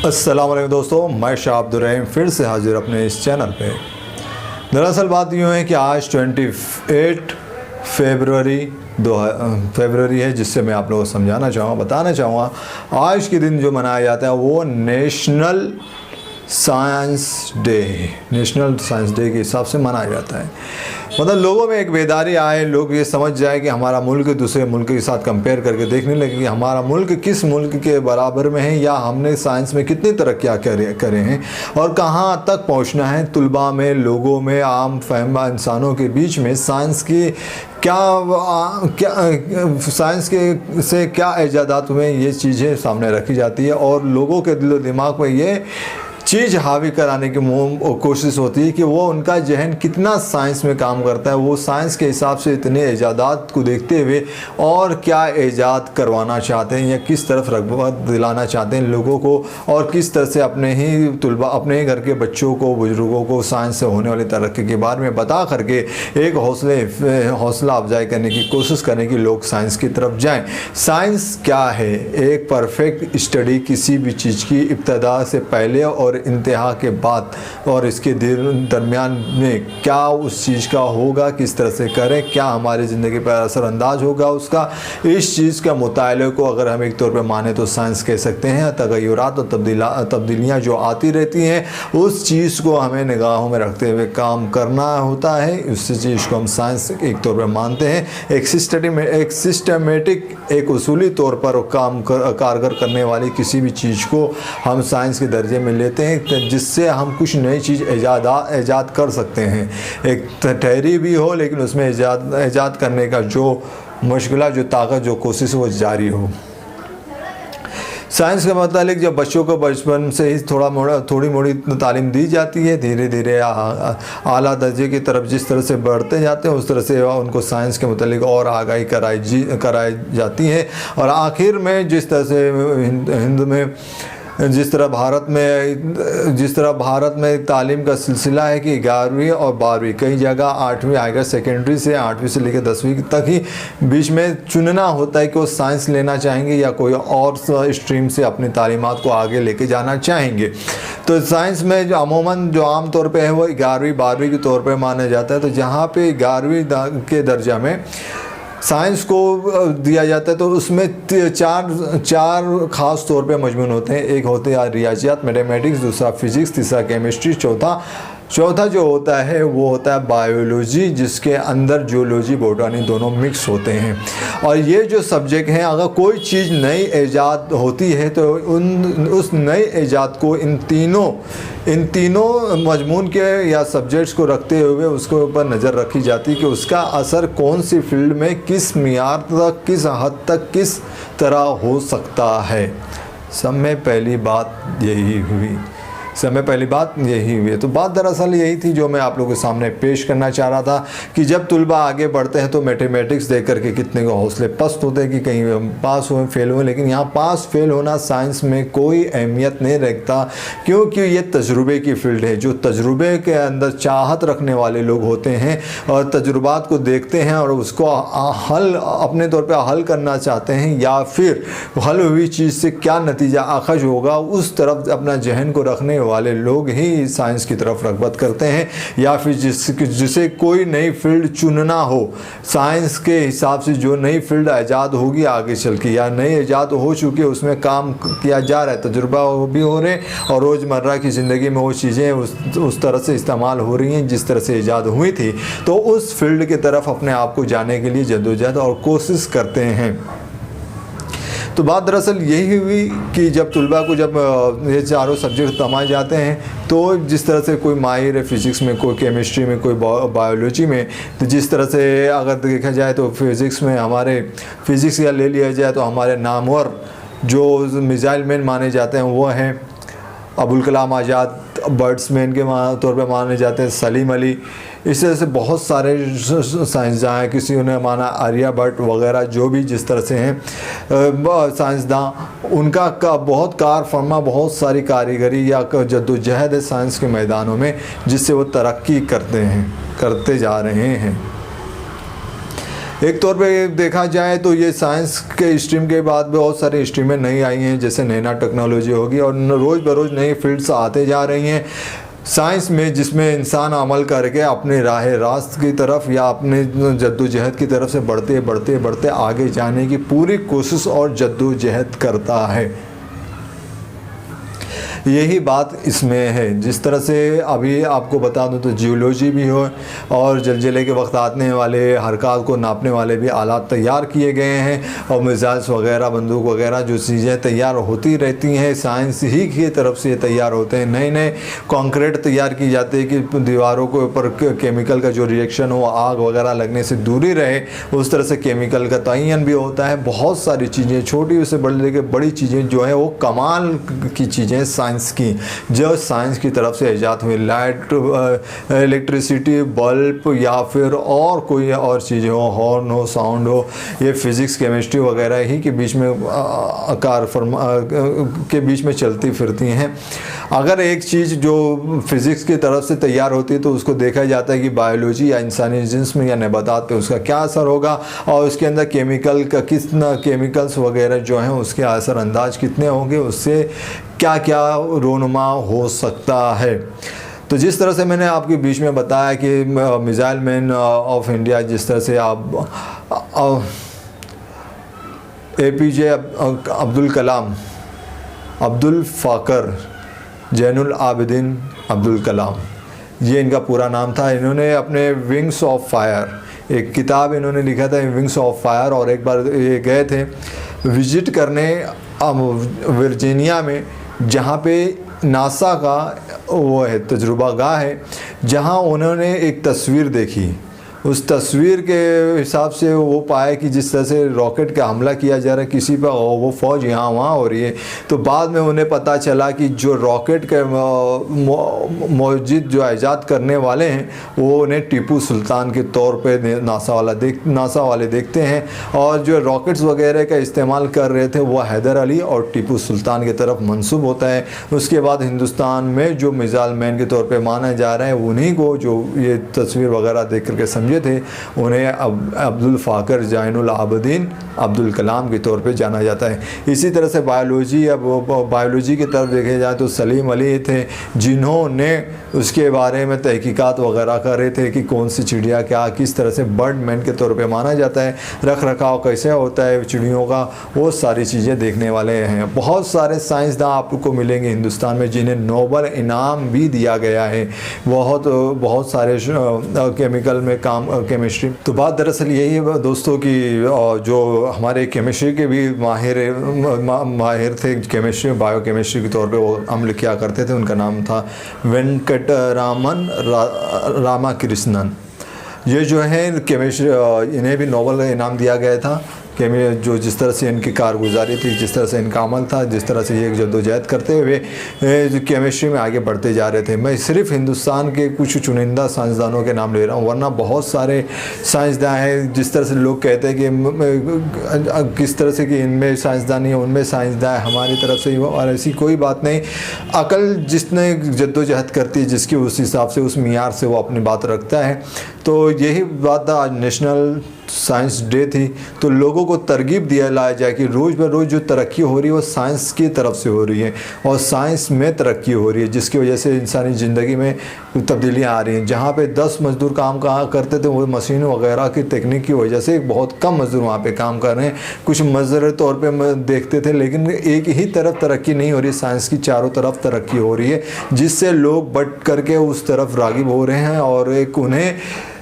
अस्सलाम वालेकुम दोस्तों, मैं शाह अब्दुल रहीम फिर से हाजिर अपने इस चैनल पे। दरअसल बात यूँ है कि आज 28 फरवरी है, जिससे मैं आप लोगों को समझाना चाहूँगा, बताना चाहूँगा आज के दिन जो मनाया जाता है वो नेशनल साइंस डे के हिसाब से मनाया जाता है। मतलब लोगों में एक बेदारी आए, लोग ये समझ जाए कि हमारा मुल्क दूसरे मुल्क के साथ कंपेयर करके देखने लगे कि हमारा मुल्क किस मुल्क के बराबर में है, या हमने साइंस में कितनी तरक्कियाँ करे हैं और कहाँ तक पहुँचना है। तुलबा में, लोगों में, आम फहमा इंसानों के बीच में साइंस की साइंस के से क्या ईजादात हुए, ये चीज़ें सामने रखी जाती है और लोगों के दिलो दिमाग में ये चीज़ हावी कराने की कोशिश होती है कि वो उनका जहन कितना साइंस में काम करता है, वो साइंस के हिसाब से इतने ईजादात को देखते हुए और क्या ईजाद करवाना चाहते हैं या किस तरफ रग़बत दिलाना चाहते हैं लोगों को, और किस तरह से अपने ही तुलबा, अपने ही घर के बच्चों को, बुजुर्गों को साइंस से होने वाली तरक्की के बारे में बता करके एक हौसला अफजाई करने की कोशिश करें कि लोग साइंस की तरफ जाएँ। साइंस क्या है? एक परफेक्ट स्टडी किसी भी चीज़ की इब्तदा से पहले और इंतहा के बाद और इसके दरमियान में क्या उस चीज़ का होगा, किस तरह से करें, क्या हमारी ज़िंदगी पर असरअंदाज होगा उसका, इस चीज़ का मुताले को अगर हम एक तौर पे माने तो साइंस कह सकते हैं। तगय्युरात और तब्दीलियाँ जो आती रहती हैं उस चीज़ को हमें निगाहों में रखते हुए काम करना होता है, उस चीज़ को हम साइंस एक तौर पर मानते हैं। एक सिस्टमेटिक, एक उसूली तौर पर काम कारगर करने वाली किसी भी चीज़ को हम साइंस के दर्जे में लेते हैं, जिससे हम कुछ नई चीज़ ईजाद कर सकते हैं। एक ठहरी भी हो लेकिन उसमें ईजाद करने का जो मुश्किल, जो ताकत, जो कोशिश वो जारी हो। साइंस के मतलब जब बच्चों को बचपन से ही थोड़ी मोड़ी तालीम दी जाती है, धीरे धीरे आला दर्जे की तरफ जिस तरह से बढ़ते जाते हैं उस तरह से उनको साइंस के मतलब और आगाही कराई जाती है। और आखिर में जिस तरह से हिंद में जिस तरह भारत में तालीम का सिलसिला है कि 11वीं और 12वीं, कई जगह 8वीं हायर सेकेंडरी से 8वीं से लेकर 10वीं तक ही बीच में चुनना होता है कि वो साइंस लेना चाहेंगे या कोई और स्ट्रीम से अपनी तालीमात को आगे लेके जाना चाहेंगे। तो साइंस में जो अमूमन जो आम तौर पे है वो 11वीं 12वीं के तौर पे माना जाता है। तो जहाँ पे 11वीं के दर्जा में साइंस को दिया जाता है तो उसमें चार ख़ास तौर पे मजमून होते हैं। एक होते हैं रियाजियात, मैथमेटिक्स, दूसरा फिज़िक्स, तीसरा केमिस्ट्री, चौथा जो होता है वो होता है बायोलॉजी, जिसके अंदर जूलॉजी, बॉटनी दोनों मिक्स होते हैं। और ये जो सब्जेक्ट हैं, अगर कोई चीज़ नई ईजाद होती है तो उस नई ईजाद को इन तीनों मजमून के या सब्जेक्ट्स को रखते हुए उसके ऊपर नज़र रखी जाती है कि उसका असर कौन सी फील्ड में, किस मियार तक, किस हद तक, किस तरह हो सकता है। सब में पहली बात यही हुई। तो बात दरअसल यही थी जो मैं आप लोगों के सामने पेश करना चाह रहा था कि जब तुलबा आगे बढ़ते हैं तो मैथमेटिक्स देख करके कितने को हौसले पस्त होते हैं कि कहीं पास हुए, फेल हुए, लेकिन यहाँ पास फेल होना साइंस में कोई अहमियत नहीं रखता, क्योंकि ये तजुर्बे की फील्ड है। जो तजुर्बे के अंदर चाहत रखने वाले लोग होते हैं और तजुर्बात को देखते हैं और उसको अपने तौर पर हल करना चाहते हैं, या फिर हल हुई चीज़ से क्या नतीजा अखज़ होगा, उस तरफ अपना जहन को रखने वाले लोग ही साइंस की तरफ रग़बत करते हैं। या फिर जिसे कोई नई फील्ड चुनना हो, साइंस के हिसाब से जो नई फील्ड ईजाद होगी आगे चल के, या नई ईजाद हो चुकी है उसमें काम किया जा रहा है, तजुर्बा भी हो रहे और रोज़मर्रा की ज़िंदगी में वो चीज़ें उस तरह से इस्तेमाल हो रही हैं जिस तरह से ईजाद हुई थी, तो उस फील्ड की तरफ अपने आप को जाने के लिए जद्दोजहद और कोशिश करते हैं। तो बात दरअसल यही हुई कि जब तुलबा को जब ये चारों सब्जेक्ट तमाए जाते हैं तो जिस तरह से कोई माहिर है फिज़िक्स में, कोई केमिस्ट्री में, कोई बायोलॉजी में, तो जिस तरह से अगर देखा जाए तो फिज़िक्स में हमारे फिज़िक्स का ले लिया जाए तो हमारे नामवर जो मिसाइल मैन माने जाते हैं वो हैं अबुल कलाम आज़ाद, बर्ड्समैन के तौर पे माने जाते हैं सलीम अली। इस तरह से बहुत सारे साइंसदान हैं, किसी ने माना आर्यभट्ट वगैरह, जो भी जिस तरह से हैं साइंसदान, उनका बहुत कार फरमा, बहुत सारी कारीगरी या जद्दोजहद है साइंस के मैदानों में, जिससे वो तरक्की करते जा रहे हैं। एक तौर पे देखा जाए तो ये साइंस के स्ट्रीम के बाद बहुत सारी स्ट्रीमें नई आई हैं, जैसे नैनो टेक्नोलॉजी होगी और रोज़ बरोज़ नई फील्ड्स आते जा रही हैं साइंस में, जिसमें इंसान अमल करके अपने राह रास्त की तरफ या अपने जद्दोजहद की तरफ से बढ़ते बढ़ते बढ़ते आगे जाने की पूरी कोशिश और जद्दोजहद करता है। यही बात इसमें है। जिस तरह से अभी आपको बता दूं तो जियोलॉजी भी हो और जलजिले के वक्त आने वाले हरकत को नापने वाले भी आलात तैयार किए गए हैं और मिसाइल्स वगैरह, बंदूक वगैरह जो चीज़ें तैयार होती रहती हैं साइंस ही की तरफ से तैयार होते हैं। नए नए कंक्रीट तैयार की जाती है कि दीवारों के ऊपर केमिकल का जो रिएक्शन हो, आग वगैरह लगने से दूरी रहे, उस तरह से केमिकल का तयन भी होता है। बहुत सारी चीज़ें, छोटी से बड़ी चीज़ें जो है वो कमाल की चीज़ें साइंस की, जो साइंस की तरफ से ईजाद हुई। लाइट, इलेक्ट्रिसिटी, बल्ब या फिर और कोई और चीज़ें हो, हॉर्न हो, साउंड हो, ये फिज़िक्स, केमिस्ट्री वगैरह ही के बीच में के बीच में चलती फिरती हैं। अगर एक चीज़ जो फिज़िक्स की तरफ से तैयार होती है तो उसको देखा जाता है कि बायोलॉजी या इंसानी जिस्म या नबातात पे उसका क्या असर होगा और उसके अंदर केमिकल का कितना, केमिकल्स वगैरह जो हैं उसके असरअंदाज कितने होंगे, उससे क्या क्या रोनुमा हो सकता है। तो जिस तरह से मैंने आपके बीच में बताया कि मिसाइल मैन ऑफ इंडिया, जिस तरह से आप APJ अब्दुल कलाम, अब्दुल फ़ाकर जैनुल आबिदीन अब्दुल कलाम, ये इनका पूरा नाम था। इन्होंने अपने विंग्स ऑफ फायर, एक किताब इन्होंने लिखा था विंग्स ऑफ फायर, और एक बार ये गए थे विज़िट करने वर्जीनिया में, जहाँ पे नासा का वो है तजुर्बा गाह है, जहाँ उन्होंने एक तस्वीर देखी। उस तस्वीर के हिसाब से वो पाया कि जिस तरह से रॉकेट का हमला किया जा रहा है किसी पर, वो फ़ौज यहाँ वहाँ हो रही है। तो बाद में उन्हें पता चला कि जो रॉकेट के मौजूद जो ईजाद करने वाले हैं वो उन्हें टीपू सुल्तान के तौर पे नासा वाले देखते हैं, और जो रॉकेट्स वगैरह का इस्तेमाल कर रहे थे वो हैदर अली और टीपू सुल्तान की तरफ मंसूब होता है। उसके बाद हिंदुस्तान में जो मिसाइल मैन के तौर पर माना जा रहा है उन्हीं को जो ये तस्वीर वगैरह देख करके समझे थे, उन्हें अब्दुल फ़ाकर जैनुल आबिदीन अब्दुल कलाम के तौर पे जाना जाता है। इसी तरह से बायोलॉजी, अब बायोलॉजी की तरफ देखे जाए तो सलीम अली थे जिन्होंने उसके बारे में तहकीकात वगैरह कर रहे थे कि कौन सी चिड़िया क्या किस तरह से बर्ड मैन के तौर पे माना जाता है, रख रखाव कैसे होता है चिड़ियों का, वो सारी चीज़ें देखने वाले हैं। बहुत सारे साइंसदान आपको मिलेंगे हिंदुस्तान में जिन्हें नोबल इनाम भी दिया गया है, बहुत सारे केमिकल में काम, केमिस्ट्री। तो बात दरअसल यही है दोस्तों कि जो हमारे केमिस्ट्री के भी माहिर थे केमिस्ट्री, बायोकेमिस्ट्री के तौर पे वो अमल किया करते थे, उनका नाम था वेंकटरामन रामाकृष्णन। ये जो है केमिस्ट्री, इन्हें भी नोबल इनाम दिया गया था जो जिस तरह से इनकी कारगुजारी थी, जिस तरह से इनका अमल था, जिस तरह से ये जद्दोजहद करते हुए केमिस्ट्री में आगे बढ़ते जा रहे थे। मैं सिर्फ हिंदुस्तान के कुछ चुनिंदा साइंसदानों के नाम ले रहा हूँ, वरना बहुत सारे साइंसदान हैं। जिस तरह से लोग कहते हैं कि किस तरह से कि इनमें साइंसदान है उनमें साइंसदान हमारी तरफ से, और ऐसी कोई बात नहीं। अकल जिसने जद्दोजहद करती है, जिसकी उस हिसाब से उस मियार से वो अपनी बात रखता है। तो यही बात आज नेशनल साइंस डे थी, तो लोगों को तरगीब दिया लाया जाए कि रोज़ ब रोज़ जो तरक्की हो रही है वो साइंस की तरफ से हो रही है और साइंस में तरक्की हो रही है, जिसकी वजह से इंसानी ज़िंदगी में तब्दीलियाँ आ रही हैं। जहाँ पे 10 मज़दूर काम करते थे, वो मशीन वगैरह की तकनीक की वजह से बहुत कम मज़दूर वहाँ पे काम कर रहे हैं। कुछ मज़दूर तौर पर देखते थे, लेकिन एक ही तरफ तरक्की नहीं हो रही, साइंस की चारों तरफ तरक्की हो रही है, जिससे लोग बढ़ करके उस तरफ राग़िब हो रहे हैं और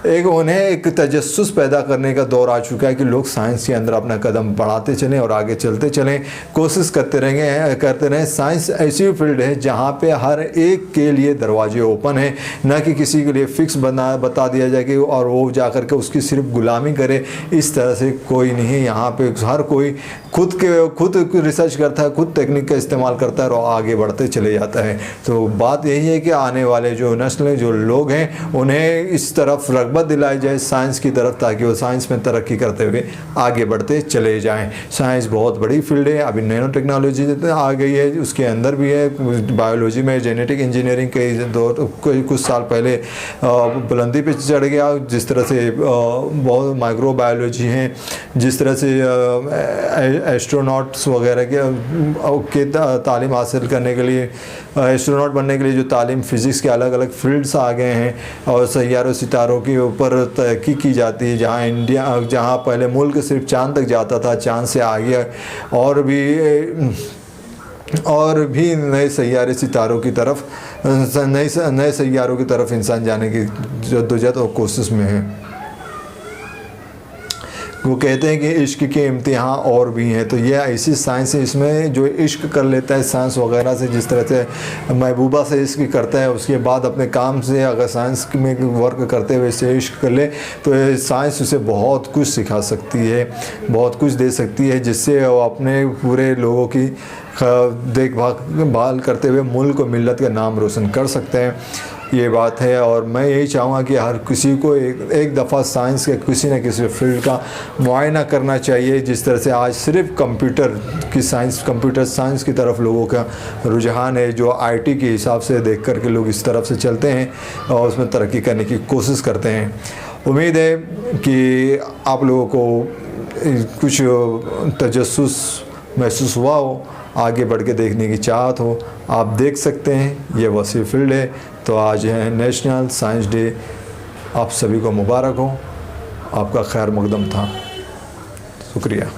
उन्हें एक तजस्सुस पैदा करने का दौर आ चुका है कि लोग साइंस के अंदर अपना कदम बढ़ाते चलें और आगे चलते चलें, कोशिश करते रहें। साइंस ऐसी फील्ड है जहाँ पे हर एक के लिए दरवाजे ओपन हैं, न कि किसी के लिए फ़िक्स बता दिया जाए कि और वो जा कर के उसकी सिर्फ गुलामी करे। इस तरह से कोई नहीं, यहाँ पे हर कोई खुद रिसर्च करता है, खुद टेक्निक का इस्तेमाल करता है और आगे बढ़ते चले जाता है। तो बात यही है कि आने वाले जो नस्लें, जो लोग हैं, उन्हें इस तरफ रग़बत दिलाई जाए साइंस की तरफ, ताकि वो साइंस में तरक्की करते हुए आगे बढ़ते चले जाएं। साइंस बहुत बड़ी फील्ड है, अभी नैनो टेक्नोलॉजी आ गई है, उसके अंदर भी है बायोलॉजी में जेनेटिक इंजीनियरिंग के कुछ साल पहले बुलंदी पे चढ़ गया। जिस तरह से बहुत माइक्रो बायोलॉजी हैं, जिस तरह से एस्ट्रोनॉट्स वगैरह के तालीम हासिल करने के लिए, एस्ट्रोनॉट बनने के लिए जो तालीम फ़िज़िक्स के अलग अलग फील्ड्स आ गए हैं, और सैयारों सितारों के ऊपर तहक़ीक़ की जाती है। जहाँ पहले मुल्क सिर्फ चाँद तक जाता था, चाँद से आगे और भी नए सैयारे सितारों की तरफ, नए सैयारों की तरफ इंसान जाने की जद्दोजहद और कोशिश में है। वो कहते हैं कि इश्क के इम्तिहान और भी हैं, तो ये ऐसी साइंस है इसमें जो इश्क कर लेता है साइंस वगैरह से, जिस तरह से महबूबा से इश्क करता है, उसके बाद अपने काम से अगर साइंस में वर्क करते हुए से इश्क कर ले तो साइंस उसे बहुत कुछ सिखा सकती है, बहुत कुछ दे सकती है, जिससे वो अपने पूरे लोगों की देखभाल करते हुए मुल्क और मिल्लत का नाम रोशन कर सकते हैं। ये बात है, और मैं यही चाहूँगा कि हर किसी को एक दफ़ा साइंस के किसी न किसी फील्ड का मुआयना करना चाहिए। जिस तरह से आज सिर्फ कंप्यूटर साइंस की तरफ लोगों का रुझान है, जो आईटी के हिसाब से देख कर के लोग इस तरफ से चलते हैं और उसमें तरक्की करने की कोशिश करते हैं। उम्मीद है कि आप लोगों को कुछ तजस्सुस महसूस हुआ हो, आगे बढ़ के देखने की चाहत हो। आप देख सकते हैं ये वसी फील्ड है। तो आज है नेशनल साइंस डे, आप सभी को मुबारक हो, आपका खैर मकदम था। शुक्रिया।